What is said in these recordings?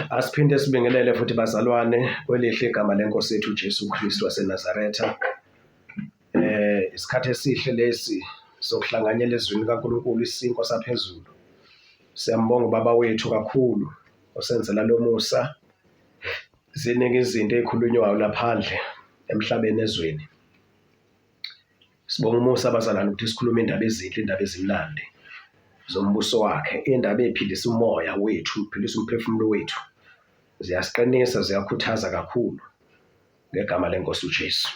Asiphinde sibingelele futhi bazalwane kwelihle igama lenkosi yethu Jesu Kristu waseNazaretha. Isikhathi esihle lesi sokuhlanganyela ezwini kaNkulunkulu isinko saphezulu. Siyambonga ubaba wethu kakhulu osenzela lo musa. Ziningi izinto ezikhulunywayo laphandle emhlabeni ezweni. Sibonga umusa bazalwane ukuthi sikhulume indaba ezinhle, indaba ezimnandi zombuso wakhe, indaba eziphilisa umoya wethu, iphilisa umphefumulo wethu. Ziyasiqinisa, ziyakhuthaza kakhulu ngegama lenkosi uJesu.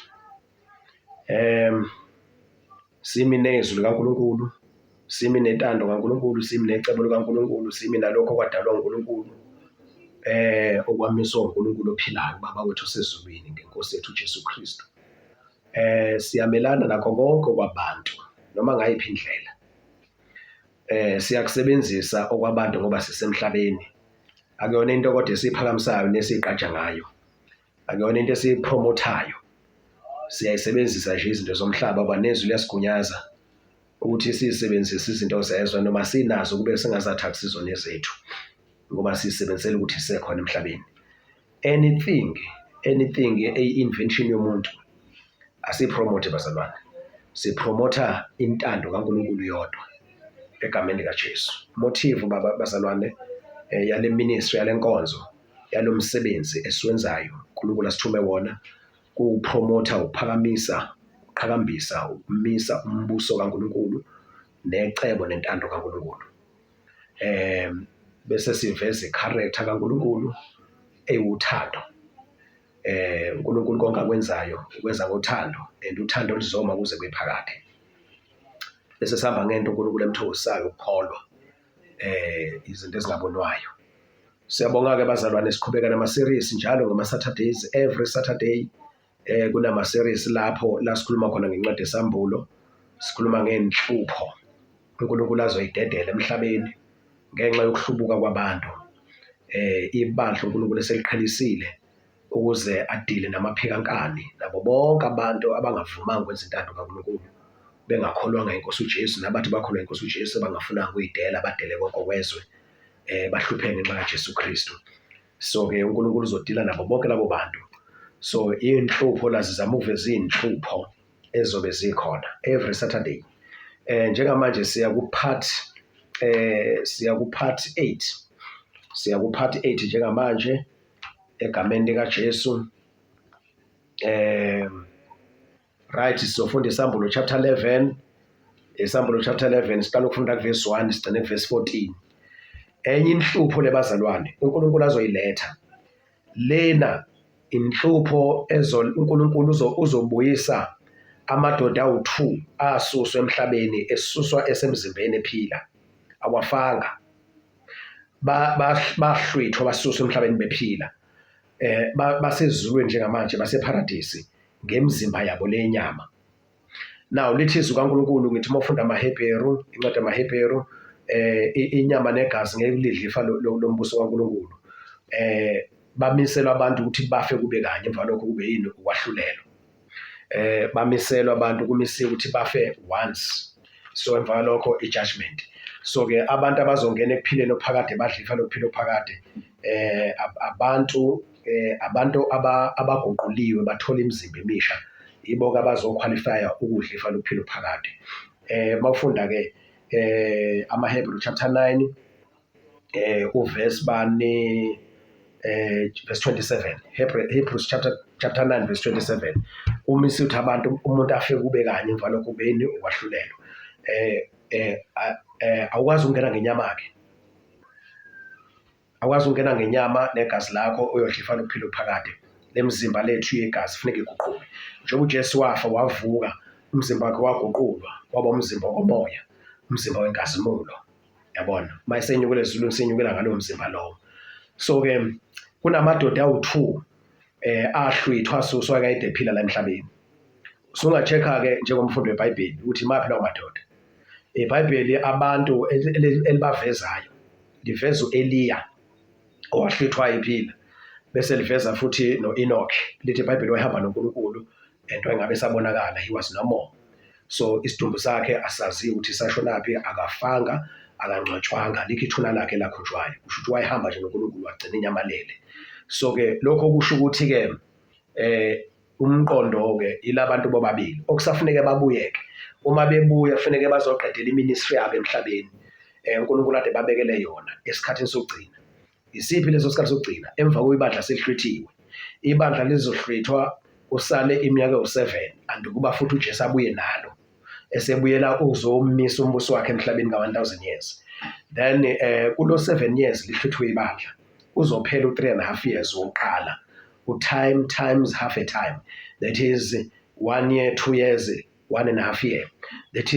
Simi nezwi likaNkulunkulu, simi nentando kaNkulunkulu, simi necebo likaNkulunkulu, simi nalokho okwadalwa uNkulunkulu, okwamiswa uNkulunkulu ophilayo, ubaba wethu osezulwini ngenkosi yethu Jesu Kristu. Siyamelana nakho konke kwabantu noma ngayiphi indlela. Siyakusebenzisa okwabantu ngoba sisemhlabeni. Akuyona into kodwa esiphakamisayo nesiqhatsha ngayo. Akuyona into esipromothayo. Siyayisebenzisa nje izinto zomhlaba abanezwi liyasigunyaza ukuthi sisebenzise izinto zezwe noma sinazo kube singazathi sizona ezethu ngoba sisebenzela ukuthi sisekhona emhlabeni. Anything invention yomuntu asipromote bazalwane. Sipromotha intando kaNkulunkulu yodwa egameni likaJesu. Motive bazalwane yale ministry yale nkonzo yalo msebenzi esiwenzayo uNkulunkulu asithume wona kupromotha, uphakamisa, uqhakambisa, umisa umbuso kaNkulunkulu necebo nentando kaNkulunkulu. Bese siveza icharacter kaNkulunkulu ewuthando. uNkulunkulu konke akwenzayo ukwenza ngothando, and uthando lizoma kuze kwephakade. Bese sihamba ngento uNkulunkulu emthokozisayo ukukholwa izinto ezingabonwayo. Siyabonga ke bazalwane, siqhubeka nama-series njalo ngama-Saturdays, every Saturday kunama-series lapho la sikhuluma khona ngencwadi yesambulo, sikhuluma ngenhlupho uNkulunkulu azoyidedela emhlabeni ngenxa yokuhlubuka kwabantu. Ibandla uNkulunkulu eseliqhelisile ukuze adile namaphikankani nabo bonke abantu abangavumanga ukwenza intando kaNkulunkulu, bengakholwanga inkosi uJesu, nabathi bakholwa inkosi uJesu bangafunanga ukuyidela, badele konke okwezwe, bahlupheke ngenxa kaJesu Kristu. So ke uNkulunkulu uzodila nabo bonke labo bantu. So inhlupho lazizama ukuveza inhlupho ezobe zikhona every Saturday. Njengamanje siya ku-part 8. Siya ku-part 8 njengamanje egameni likaJesu. Right, sizofunda isambulo chapter 11. Isambulo chapter 11 siqala ukufunda kuverse 1 sigcine kuverse 14. Enye inhlupho lebazalwane uNkulunkulu azoyiletha lena inhlupho uNkulunkulu uzobuyisa amadoda awu-2 asuswa emhlabeni, esuswa esemzimbeni ephila, awafanga bahlwithwa basuswa emhlabeni bephila, basezulwini njengamanje, baseparadisi ngemzimba yabo lenyama. Now lithi izwi kaNkulunkulu ngithi mawufunda amaHebheru, incwadi yamaHebheru, inyama negazi ngeke lidle ifa lombuso kaNkulunkulu. Bamiselwa abantu ukuthi bafe kube kanye, emva lokho kube yini ukwahlulelwa. Bamiselwa abantu kumisiwe ukuthi bafe once, so emva lokho i-judgment. So ke abantu abazongena ekuphileni ophakade badla ifa lokuphila ophakade, abantu abaguquliwe bathola imizimba emisha, yibo abazoqualifya ukudla ifa lokuphila ophakade. Mawufunda ke amaHebrew chapter 9 uverse bani verse 27. Hebrews chapter 9 verse 27. Umisi uthi abantu umuntu afe kube kanye, emva lokho kube yini ukwahlulelwa. Awukwazi ukungena ngenyama ke. Awukwazi ukungena ngenyama negazi lakho uyodla ifa lokuphila ophakade. Lemzimba lethu yegazi kufanele iguquke. Njengoba uJesu wafa wavuka, umzimba wakhe waguqulwa waba umzimba womoya, umzimba wenkazimulo. Yabona, mayisenyukela ezulwini senyukela ngalo mzimba lowo. So ke kunamadoda awu-2 ahlwithwa asuswa kade ephila la emhlabeni. Sungachecka ke njengomfundi weBhayibheli ukuthi maphi lawo madoda. iBhayibheli abantu elibavezayo liveza uEliya owahlwithwa ephila, bese liveza futhi noEnoch. Lithi iBhayibheli wahamba noNkulunkulu and wayengabe sabonakala, he was no more. So isidumbu sakhe asaziwa ukuthi sashonaphi, akafanga, akangcwatshwanga, likho ithuna lakhe elakhunjwayo. Kusho ukuthi wayehamba nje noNkulunkulu wagcina inyamalele. So-ke lokho kusho ukuthi-ke umqondo-ke ilabantu bobabili okusafuneke babuyeke. Uma bebuya kufanele bazoqedela iministry yabo emhlabeni uNkulunkulu ade babekele yona esikhathini sokugcina. Isiphi leso sikhathi sokugcina? Emva kwebandla selihlwithiwe. Ibandla lizohlwithwa usale iminyaka ewu7 and kuba futhi uJesu abuye nalo esebuyela uzomisa umbuso wakhe emhlabeni ka1000 years. Then kulo 7 years lihlwithwe ibandla uzophela u3.5 years wokuqala. U-time times half a time, that is 1 year, 2 years, 1.5 year, that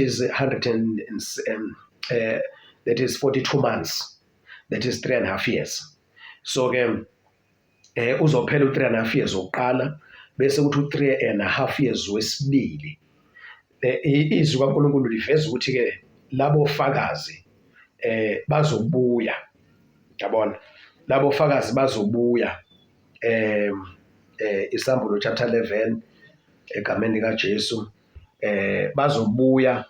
is 42 months, that is 3.5 years. So-ke uzophela u3.5 years wokuqala bese kuthi u3.5 years wesibili. Izwi kaNkulunkulu liveza ukuthi-ke labo fakazi bazobuya, yabona, labo fakazi bazobuya. Isambulo chapter 11 egameni likaJesu bazobuya.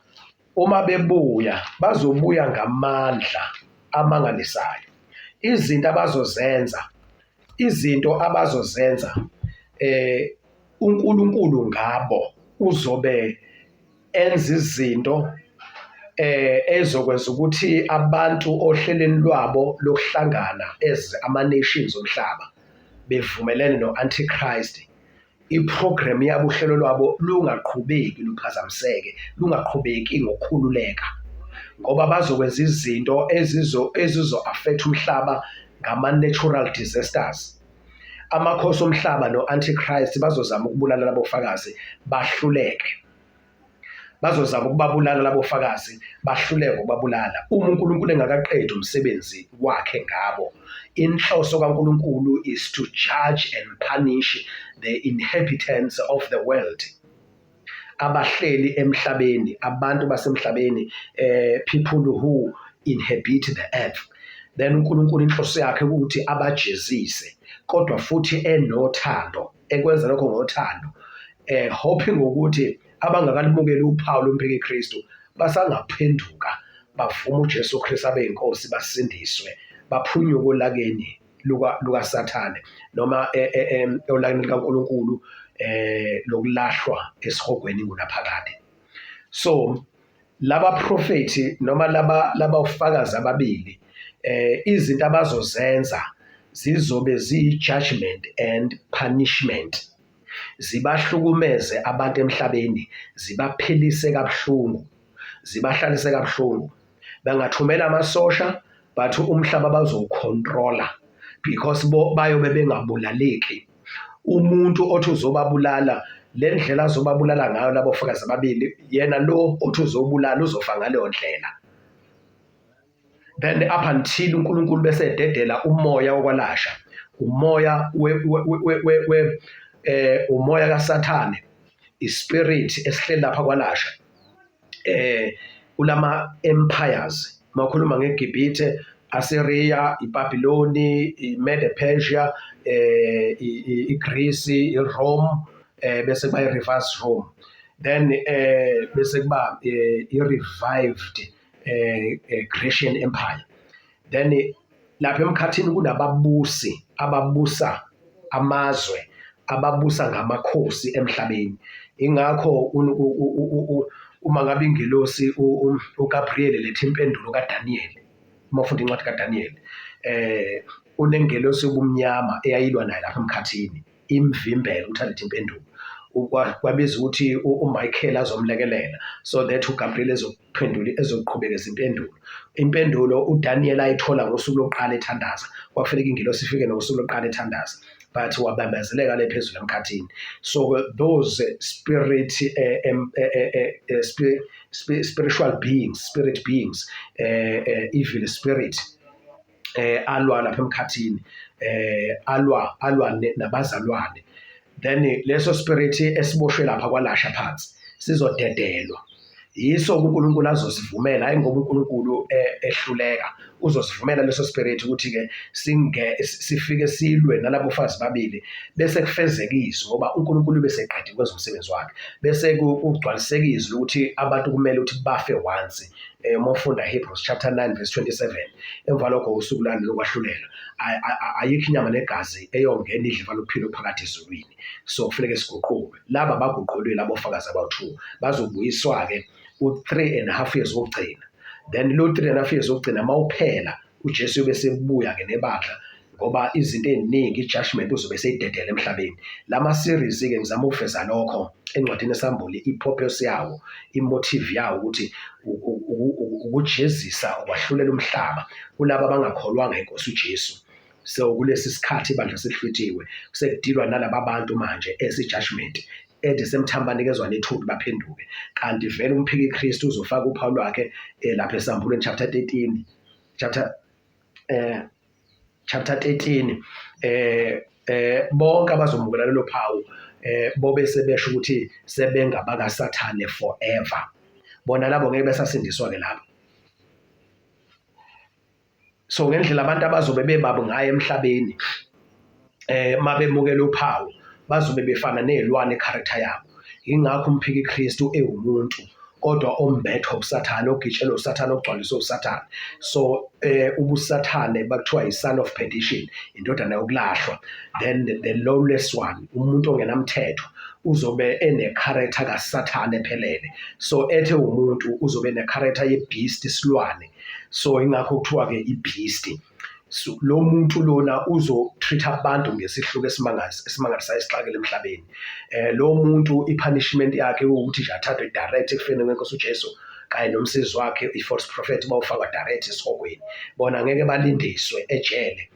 Uma bebuya bazobuya ngamandla amangalisayo. Izinto abazozenza uNkulunkulu ngabo uzobe enza izinto ezokwenza ukuthi abantu ohlelweni lwabo lokuhlangana ama-nations omhlaba bevumelene no-Antichrist. Iprogram yabo, uhlelo lwabo lungaqhubeki luphazamiseke, lungaqhubeki ngokukhululeka, ngoba bazokwenza izinto ezizo-affect umhlaba ngama-natural disasters. Amakhosi omhlaba no-Antichrist bazozama ukubulala labo fakazi bahluleke. Bazozama ukubabulala labo fakazi bahluleke ukubabulala. Uma uNkulunkulu engakaqedi umsebenzi wakhe ngabo, inhloso kaNkulunkulu is to judge and punish the inhabitants of the world. Abahleli emhlabeni, abantu basemhlabeni, people who inhabit the earth. Then uNkulunkulu inhloso yakhe ukuthi abajezise, kodwa futhi enothando, ekwenza lokho ngothando, hoping ukuthi abangakalimukeli uphawu lomphenyi Kristu basangaphenduka bavuma uJesu Kristu abe inkosi, basindiswe, baphunyuke olakeni lukaSathane noma olakeni likaNkulunkulu lokulahlwa esihogweni ngunaphakade. So laba propheti noma laba ufakazi ababili izinto abazozenza zizobe ziyi-judgment and punishment. Zibahlukumeze abantu emhlabeni, zibaphelise kabuhlungu, zibahlalise kabuhlungu. Bangathumela amasosha but umhlaba bazowucontrola because bayobe bengabulaleki. Umuntu othi uzobabulala, le ndlela azobabulala ngayo labo fakazi ababili, yena lo othi uzobulala uzofa ngaleyo ndlela. Then up until uNkulunkulu bese ededela umoya wokwalasha, umoya umoya kaSathane, ispirit esihleli lapha kwalasha. Ulama empires, makhuluma ngeGibhithe, Assyria, iBabyloni, iMede-Persia, iGreece, iRome, bese kuba i-reverse Rome. Then bese kuba i-revived Grecian Empire. Then lapha emkhathini kunababusi ababusa amazwe, ababusa ngamakhosi emhlabeni. Ingakho uma ngabe ingelosi uGabriel letha impendulo kaDaniel, uma ufunda incwadi kaDaniel, unengelosi ubumnyama eyayilwa naye lapha emkhathini, imvimbela ukuthi alethe impendulo. Kwabiza ukuthi uMichael azomlekelela so that uGabriel ezoqhubekeza impendulo uDaniel ayithola ngosuku lokuqala ethandaza. Kwakufanele ingelosi ifike ngosuku lokuqala ethandaza, but wabambezeleka le phezulu emkhathini. So those spiritual beings, spirit beings, evil spirit, alwa lapha emkhathini, alwa nabazalwane. Then leso spirit esiboshwe lapha kwalasha phansi sizodedelwa. Yiso uNkulunkulu azosivumela, hayi ngoba uNkulunkulu ehluleka, uzosivumela leso spirit ukuthi-ke sifike silwe nalabo fazi babili bese kufezekiswe, ngoba uNkulunkulu bese eqedile kwenza umsebenzi wakhe, bese kugcwalisekiswe ukuthi abantu kumele ukuthi bafe once uma ufunda Hebrews chapter 9 verse 27, emva lokho usuku lani lokwahlulela, ayikho inyama negazi eyongena idliva lokuphila phakathi ezulwini. So kufanele siguqulwe. Laba baguqulwe labo ofakazi abawu-2 bazobuyiswa-ke u3.5 years wokugcina. Then lo 3.5 years wokugcina mawuphela uJesu yobe sebuya-ke nebandla, ngoba izinto eziningi ijudgment uzobe seyidedele emhlabeni. Lama series-ke ngizama ukuveza lokho encwadini esambule, i-purpose yawo, i-motive yawo ukuthi ukujezisa ukwahlulela umhlaba kulabo abangakholwanga inkosi uJesu. So kulesi sikhathi ibandla selihlwithiwe, sekudilwa nalaba bantu manje esi-judgment endisemthamba nikezwa nethuba baphenduke. Kanti vele umphiki Kristu uzofaka uphawu lwakhe lapha esambulweni chapter 13 chapter 13 bonke abazomukela lelo phawu bobe sebesho ukuthi sebengabakaSathane forever. Bona labo ngeke besasindiswa-ke lapho. So ngendlela abantu abazobe bebabo ngayo emhlabeni mabemukela uphawu bazobe befana nezilwane character yabo. Ingakho umphiki Kristu ewumuntu kodwa ombetho uSathane, ogitshelwe uSathane, ogcwaliswe uSathane. So ubuSathane bakuthiwa yi-son of perdition, indodana yokulahlwa. Then the lawless one, umuntu ongenamthetho, uzobe ene-character kaSathane ephelele. So ethe umuntu uzobe ne-character ye-beast, isilwane. So ingakho kuthiwa-ke i-beast. So lo muntu lona uzo-treat abantu ngesihluku esimangalisayo esixakile emhlabeni. Lo muntu i-punishment yakhe ukuthi nje athathwe direct ekufeni kwenkosi uJesu kanye nomsizi wakhe i-false prophet bawufakwa direct esihogweni. Bona ngeke balindiswe ejele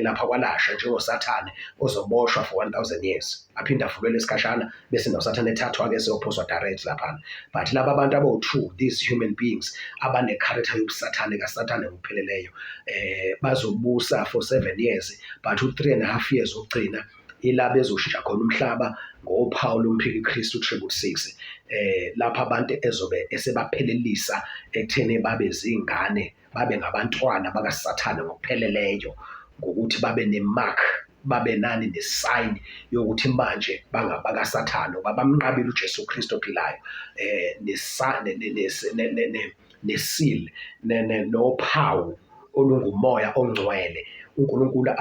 lapha kwalasha njengoSathane ozoboshwa for 1000 years, aphinde avulelwe isikhashana bese noSathane ethathwa-ke seyophoswa direct laphana. But laba abantu abawu-2, these human beings abane-character yobuSathane kaSathane ngokupheleleyo, bazobusa for 7 years, but u3.5 years wokugcina ila bezoshintsha khona umhlaba ngophawu lomphiki Kristu 666. Lapha abantu ezobe esebaphelelisa ekutheni babe zingane, babe ngabantwana bakaSathane ngokupheleleyo, ngokuthi babe ne-mark, babe nani ne-sign yokuthi manje bangabakaSathane, ngoba bamnqabile uJesu Kristu ophilayo, ne-seal nophawu olungumoya ongcwele. uNkulunkulu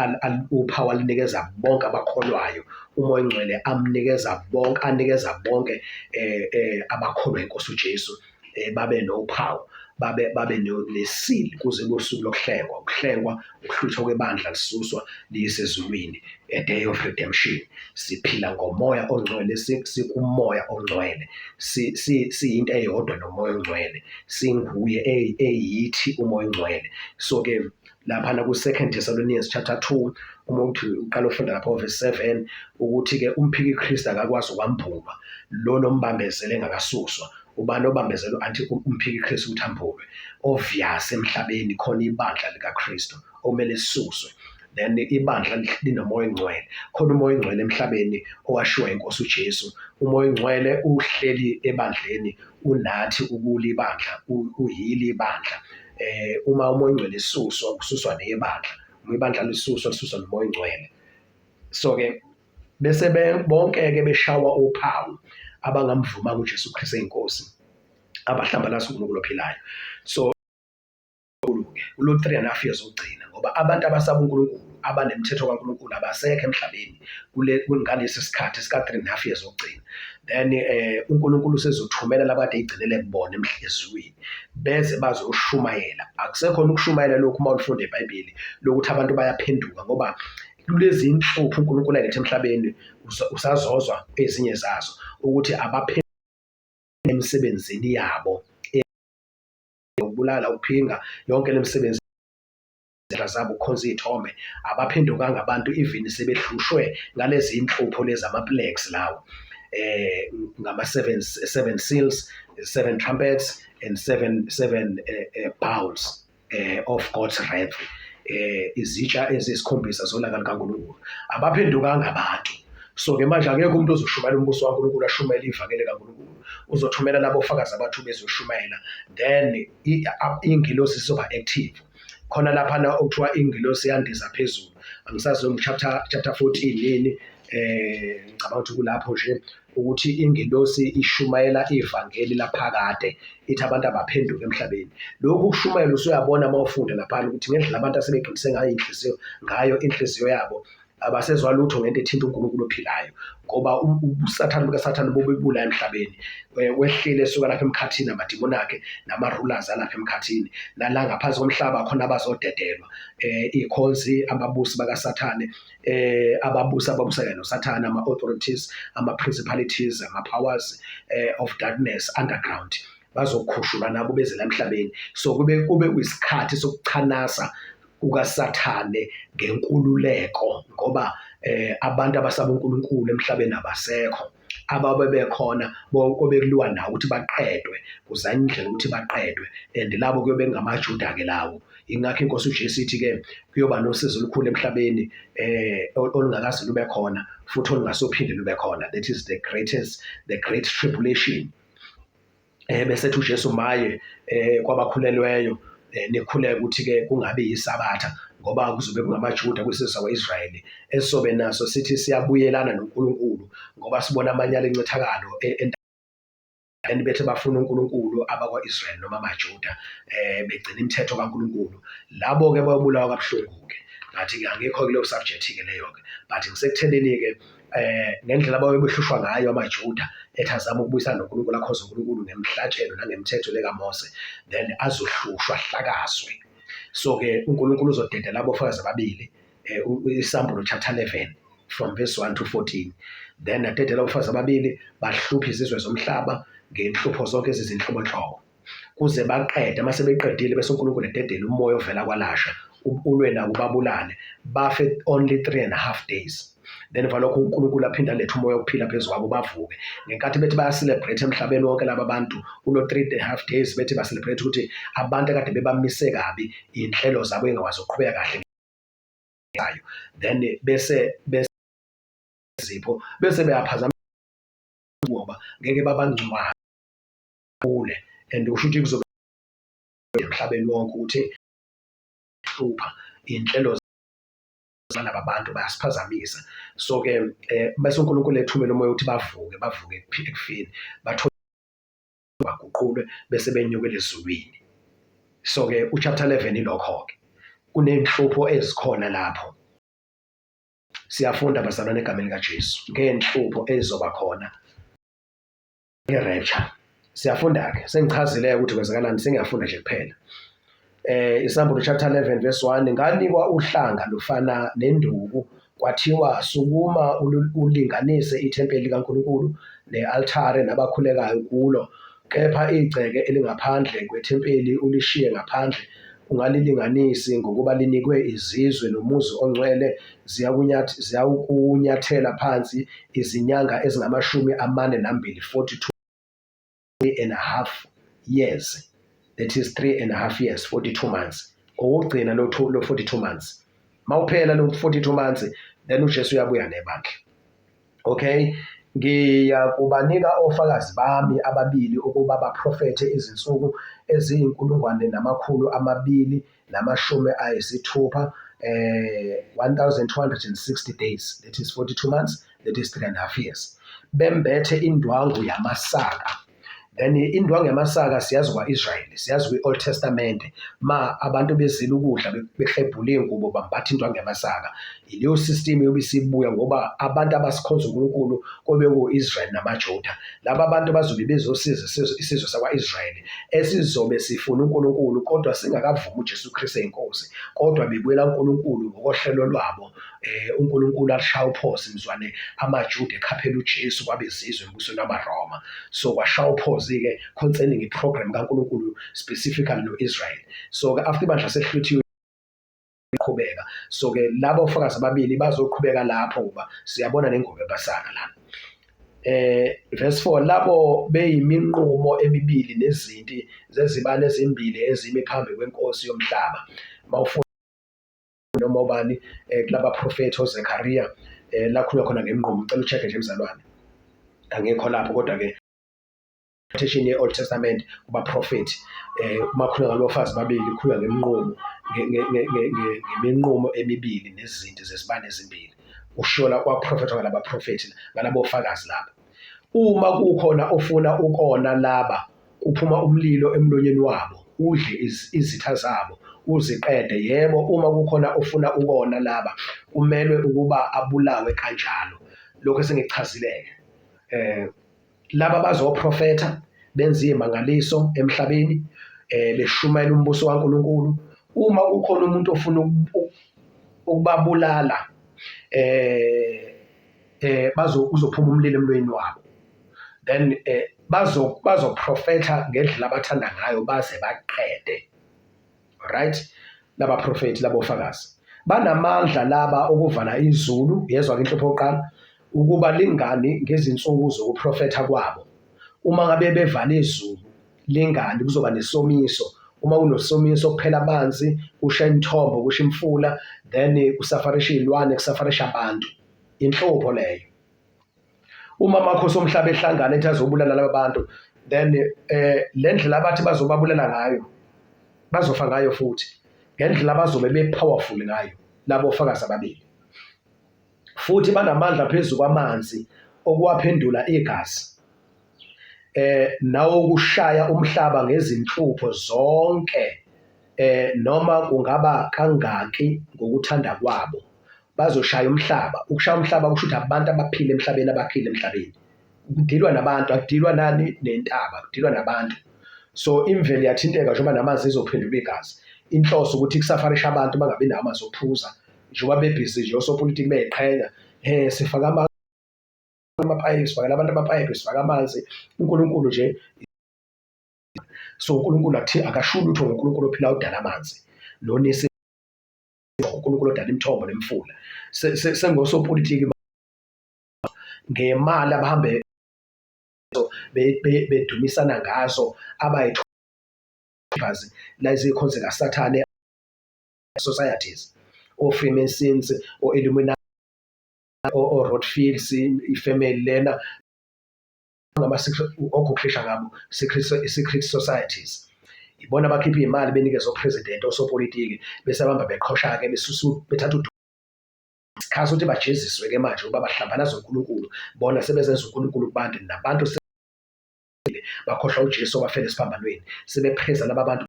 uphawu alinikeza bonke abakholwayo, umoya ongcwele anikeza bonke abakholwa inkosi uJesu babe nophawu, babe nesili kuze kusuku lokuhlengwa, ukuhluthwa kwebandla lisuswa liyisezulwini, a day of redemption. Siphila ngomoya ongcwele, sikumoya ongcwele, siyinto eyodwa nomoya ongcwele, singuye eyithi umoya ongcwele. So-ke laphana ku-2 Thessalonians chapter 2 uma uthi uqala ufunda lapho verse 7 ukuthi-ke umphiki Kristu akakwazi ukwambulwa, lona ombambezele engakasuswa. Ubani obambezela anti umphiki Kristu ukuthi ambulwe? Obvious emhlabeni khona ibandla likaKristu okumele lisuswe. Then ibandla linomoya ongcwele, khona umoya ongcwele emhlabeni owashiwa inkosi uJesu. Umoya ongcwele uhleli ebandleni, unathi ukuli ibandla, uyili ibandla. Uma umoya ongcwele isuswa kususwa nebandla, uma ibandla lisuswa nomoya ongcwele. So-ke bese bonke-ke beshawa uphawu abangamvuma uJesu Kristu eyinkosi, abahlambalasa uNkulunkulu ophilayo. So kulo 3.5 years wokugcina, ngoba abantu abasaba uNkulunkulu abanemthetho kaNkulunkulu abasekho emhlabeni ngalesi sikhathi sika 3.5 years wokugcina. Then uNkulunkulu sezothumela labade eyigcinele kubona ezulwini beze bazoshumayela. Akusekhona ukushumayela lokhu uma ufunda eBhayibheli lokuthi abantu bayaphenduka, ngoba kulezi inhlupho uNkulunkulu alethe emhlabeni usazozwa ezinye zazo ukuthi abaphenduke emsebenzini yabo, ukubulala, ukuphinga, yonke lemisebenzi zabo, ukhonza izithombe, abaphendukanga abantu even sebehlushwe ngalezi inhlupho lezi ama-plagues lawo, ngama-7 seals, 7 trumpets and 7 bowls of God's wrath, izitsha eziyisikhombisa zolaka lukaNkulunkulu. Abaphendukanga abantu. So-ke manje akekho umuntu ozoshumayela umbuso kaNkulunkulu ashumayele ivangeli kaNkulunkulu, uzothumela labo ofakazi abathu bezoshumayela. Then ingilosi zizoba active khona laphana okuthiwa ingilosi yandiza phezulu. Angisazi chapter 14 yini, ngicabanga ukuthi kulapho nje ukuthi ingelosi ishumayela ivangeli laphakade ithi abantu abaphenduke emhlabeni. Lokhu kushumayela usuyabona mawufunda lapha ukuthi ngendlela abantu asebeqinise ngayo inhliziyo yabo abasezwa lutho ngento ethinta uNkulunkulu ophilayo, ngoba usathane bukasathane bobebula emhlabeni wehlile esuka lapha emkhathini amadimoni akhe nama-rulers alapha emkhathini, nala ngaphansi komhlaba khona abazodedelwa ikhonzi, ababusi bakasathane, ababusi ababusayo nosathane, ama-authorities, ama-principalities, ama-powers of darkness underground bazokhushulwa nabo beze la emhlabeni. So kube kwisikhathi sokuchanasa kukasathane ngenkululeko, ngoba abantu abasaba uNkulunkulu emhlabeni abasekho, ababebekhona bekuliwa nawo ukuthi baqedwe, kuzanywa indlela ukuthi baqedwe, and labo kuyobe ngamaJuda-ke lawo. Ingakho inkosi uJesu ithi-ke kuyoba nosizo olukhulu emhlabeni olungakaze lube khona futhi olungasophinde lube khona, that is the great tribulation. Bese ethi uJesu maye kwabakhulelweyo nikhuleke ukuthi-ke kungabi yisabatha ngoba kuzobe kungamaJuda kwisizwe sakwa-Israyeli esizobe naso sithi siyabuyelana noNkulunkulu, ngoba sibona amanyala encithakalo and bethe bafuna uNkulunkulu abakwa-Israyeli noma amaJuda begcina imithetho kaNkulunkulu. Labo-ke bayobulawa kabuhlungu-ke, ngathi-ke angikho kuleyo subject-ke leyo-ke, but ngisekuthenini-ke ngendlela ababehlushwa ngayo amaJuda ethi azama ukubuyisana noNkulunkulu, akhoze uNkulunkulu ngemihlatshelo nangemithetho lekaMose, then azohlushwa ahlakazwe. So-ke uNkulunkulu uzodedela abofakazi ababili, Isambulo chapter 11 from verse 1 to 14. Then adedela abofakazi ababili bahluphe izizwe zomhlaba ngenhlupho zonke ezizinhlobonhlobo kuze baqede. Mase beqedile bese uNkulunkulu ededela umoya ovela kwalasha ulwe nabo babulale, bafe only 3.5 days. Then valokho uNkulunkulu aphinda alethe umoya wokuphila phezu kwabo bavuke. Ngenkathi bethi bayacelebrate emhlabeni wonke laba bantu kulo 3.5 days, bethi bacelebrate ukuthi abantu akade bebamise kabi inhlelo zabo engakwazi ukuqhubeka kahle ngayo, then bese zipho bese beyaphazama ngoba ngeke babangcwaba kule, and usho ukuthi kuzobe emhlabeni wonke ukuthi hlupha inhlelo zalaba bantu bayasiphazamisa. So-ke bese uNkulunkulu ethumela umoya ukuthi bavuke ekufeni, bathole baguqulwe bese benyukele ezulwini. So-ke uchapter 11 ilokho-ke kuney'nhlupho ezikhona lapho. Siyafunda bazalwane egameni kaJesu ngey'nhlupho ezizoba khona nge-rapture. Siyafunda-ke, sengichazile ukuthi kwenzakalani, sengiyafunda nje kuphela. Isambulo chapter 11 verse 1, nganikwa uhlanga lufana nenduku, kwathiwa sukuma ulinganise ithempeli likaNkulunkulu ne-altare nabakhulekayo kulo, kepha igceke elingaphandle kwethempeli ulishiye ngaphandle, ungalilinganisi ngokuba linikwe izizwe nomuzi ongcwele, ziyakunyathela phansi izinyanga ezingama-42, 3.5 years. That is 3.5 years, 42 months. Okugcina lo 42 months. Mawuphela lo 42 months, then uJesu uyabuya nebandla. Okay? Ngiyakubanika ofakazi bami ababili ukuba baprofethe izinsuku eziyinkulungwane 1260 days. That is 42 months, that is 3.5 years. Bembethe indwangu yamasaka. Then indwangu yamasaka siyazi kwa-Israyeli, siyazi kwi-Old Testament, ma abantu bezile ukudla behlebhula iy'ngubo bambatha indwangu yamasaka. Ileyo system yobe isibuya ngoba abantu abasikhonza uNkulunkulu kobe ku-Israyeli namaJuda, laba abantu bazobe bezosiza isizwe sakwa-Israyeli esizobe sifuna uNkulunkulu kodwa singakavumi uJesu Kristu eyinkosi, kodwa bebuyela uNkulunkulu ngokohlelo lwabo. uNkulunkulu alishaya uphosi mzwane amaJuda ekhaphela uJesu kwabezizwe embusweni wamaRoma. So kwashaya uphosi-ke concerning iprogram kaNkulunkulu specifically no-Israyeli. So-ke after ibandla sehluthiwe qhubeka. So-ke laba ofakazi ababili bazoqhubeka lapho ngoba siyabona nengubo ebasaka la. Verse 4, labo beyiminqumo emibili nezinti zezibane ezimbili ezimi phambi kwenkosi yomhlaba. Mawufuna noma ubani kulaba prophet oZechariah lakhulunywa khona ngemnqumo, ucela ucheck-e nje mzalwane, angikho lapho kodwa-ke quotation ye-Old Testament kuba prophet makhulunywa ngalo bafazi babili kukhulunywa ngemnqumo ngeminqumo emibili nezinti zezibane ezimbili. Usho la kwaprofethwa ngalaba prophet ngalabo ofakazi laba. uma kukhona ofuna ukona laba kuphuma umlilo emlonyeni wabo udle izitha zabo uziqede. Yebo, uma kukhona ofuna ukona laba kumelwe ukuba abulawe kanjalo. Lokho esengikuchazile-ke laba bazoprofetha benza imangaliso emhlabeni beshumayela umbuso kaNkulunkulu. Uma kukhona umuntu ofuna ukubabulala uzophuma umlilo emlonyeni wabo, then bazoprofetha ngendlela abathanda ngayo baze baqede. Right? Laba prophet labo fakazi banamandla laba ukuvala izulu. Yezwa ke inhlupho yokuqala ukuba lingani ngezinsuku zokuprofetha kwabo. Uma ngabe bevala izulu lingani kuzoba nesomiso. Uma kunosomiso kuphela amanzi, kusha imithombo, kusha imfula, then kusafarisha iy'lwane, kusafarisha abantu. Inhlupho leyo. Uma amakhosi omhlaba ehlangana ethi azobulala laba bantu, then le ndlela abathi bazobabulala ngayo bazofa ngayo futhi ngendlela abazobe be-powerful ngayo labo fakazi ababili. Futhi banamandla phezu kwamanzi okuwaphendula igazi nawo ukushaya umhlaba ngezinhlupho zonke noma kungaba kangaki ngokuthanda kwabo. Bazoshaya umhlaba. Ukushaya umhlaba kusho ukuthi abantu abaphila emhlabeni, abaphila emhlabeni. Kudilwa nabantu, akudilwa nani nentaba, kudilwa nabantu. So imvelo iyathinteka njengoba namanzi ezophendula igazi. Inhloso ukuthi kusafarisha abantu bangabi nawo amanzi okuphuza njengoba bebhizi nje osopolitiki beyiqhenya sifaka amapayipi, sifakela abantu amapayipi, sifaka amanzi. uNkulunkulu nje, so uNkulunkulu akasho lutho ngoNkulunkulu ophila udala amanzi nonesi uNkulunkulu odala imithombo nemfula. Sengosopolitiki ngemali abahambe bedumisana ngazo abayithobazi lezi khonze kaSathane societies, o-Freemasons, o-Illuminati, o-Rothschilds, ifamily lena okukhisha ngabo secret societies. Ibona abakhipha iy'mali benikeza opresident, osopolitiki bese abamba beqhosha-ke bethatha isikhathi ukuthi bajeziswe-ke manje ukuba bahlambanaza uNkulunkulu. Bona sebezenza uNkulunkulu kubantu nabantu bakhohlwa uJesu wafela esiphambanweni, sebepheza laba bantu.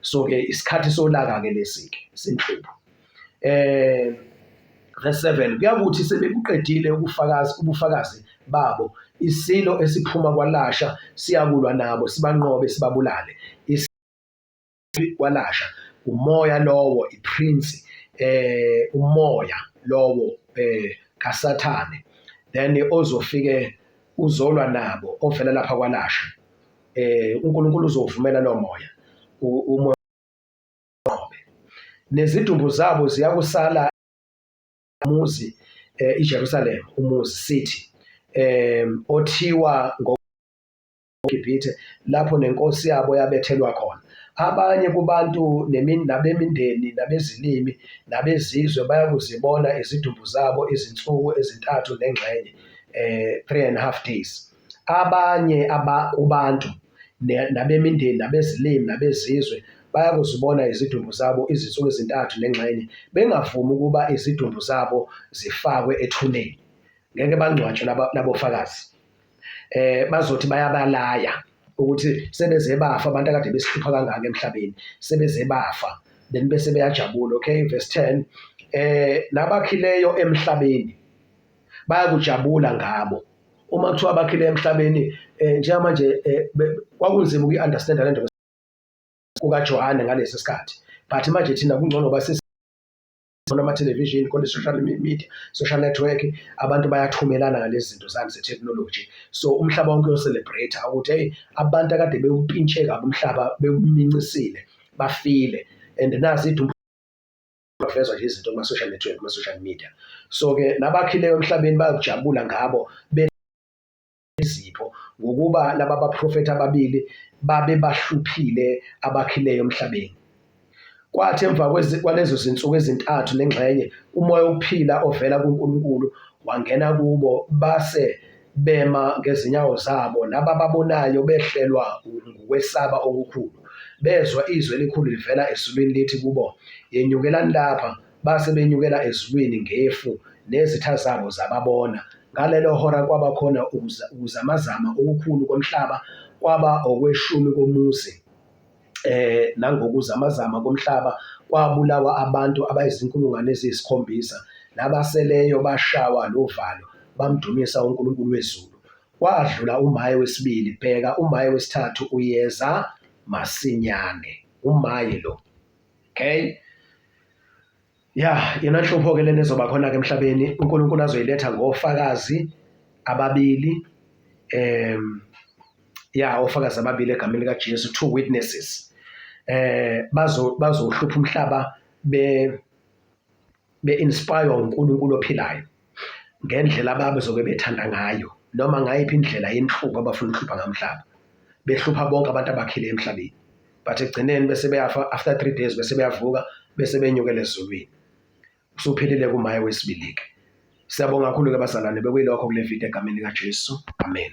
So-ke isikhathi solaka-ke lesi-ke sinhlupho. Verse 7 kuyakuthi sebekuqedile ubufakazi babo, isilo esiphuma kwaLasha siyakulwa nabo sibanqobe sibabulale. KwaLasha umoya lowo, iprince, umoya lowo kaSathane, then ozofike uzolwa nabo ovela lapha kwaLasha. uNkulunkulu uzovumela lo moya umoya nezidumbu zabo ziyakusala umuzi iJerusalem, umuzi city othiwa ngoGibhithe, lapho nenkosi yabo yabethelwa khona. Abanye kubantu nabemindeni nabezilimi nabezizwe bayakuzibona izidumbu zabo izinsuku ezintathu nengxenye, 3.5 days. Abanye kubantu nabemindeni nabezilimi nabezizwe bayakuzibona izidumbu zabo izinsuku ezintathu nengxenye, bengavumi ukuba izidumbu zabo zifakwe ethuneni. Ngeke bangcwatshwe labofakazi. Bazothi bayabalaya ukuthi sebeze bafa abantu akade besihlupha kangaka emhlabeni, sebeze bafa, then bese beyajabula. Okay, verse 10, nabakhileyo emhlabeni bayakujabula ngabo. Uma kuthiwa abakhileyo emhlabeni njengamanje kwakunzima ukuyi-understanda lento kukaJohane ngalesi sikhathi, but manje thina kungcono ama-television, khona social media, social network, abantu bayathumelana ngalezi zinto zami ze-technology. So umhlaba wonke uyocelebrate ukuthi hey, abantu akade bewupintshe kabi umhlaba, bewumincisile, bafile, and nazi idumbu bavezwa nje izinto kuma-social network, kuma-social media. So-ke nabakhileyo emhlabeni bayakujabula ngabo izipho ngokuba laba baprofethi ababili babe bahluphile abakhileyo emhlabeni. Kwathi emva kwalezo zinsuku ezintathu nengxenye umoya wokuphila ovela kuNkulunkulu wangena kubo, base bema ngezinyawo zabo, nabababonayo behlelwa ngokwesaba okukhulu. Bezwa izwi elikhulu livela ezulwini lithi kubo, yenyukelani lapha. Base benyukela ezulwini ngefu, nezitha zabo zababona, ngalelo hora kwaba khona ukuzamazama okukhulu komhlaba, kwaba okweshumi komuzi. Nangokuzamazama komhlaba kwabulawa abantu abayizinkulungwane eziyisi-7, nabaseleyo bashawa lovalo bamdumisa uNkulunkulu wezulu. Kwadlula uMaye wesibili, bheka uMaye wesithathu uyeza masinyane, uMaye lo. Okay, yena nhlupho-ke lena ezoba khona-ke emhlabeni, uNkulunkulu azoyiletha ngofakazi ababili, ofakazi ababili egameni likaJesu, 2 witnesses. Bazohlupha umhlaba be-inspire uNkulunkulu ophilayo ngendlela ababezoke bethanda ngayo, noma ngayiphi indlela yenhlupho abafuna ukuhlupha ngamhlaba, behlupha bonke abantu abakhile emhlabeni, but ekugcineni bese beyafa after 3 days, bese beyavuka bese benyukela ezulwini. Usuphelile kuMaye wesibili-ke. Siyabonga kakhulu-ke bazalwane, bekuyilokho kule video egameni likaJesu. Amen.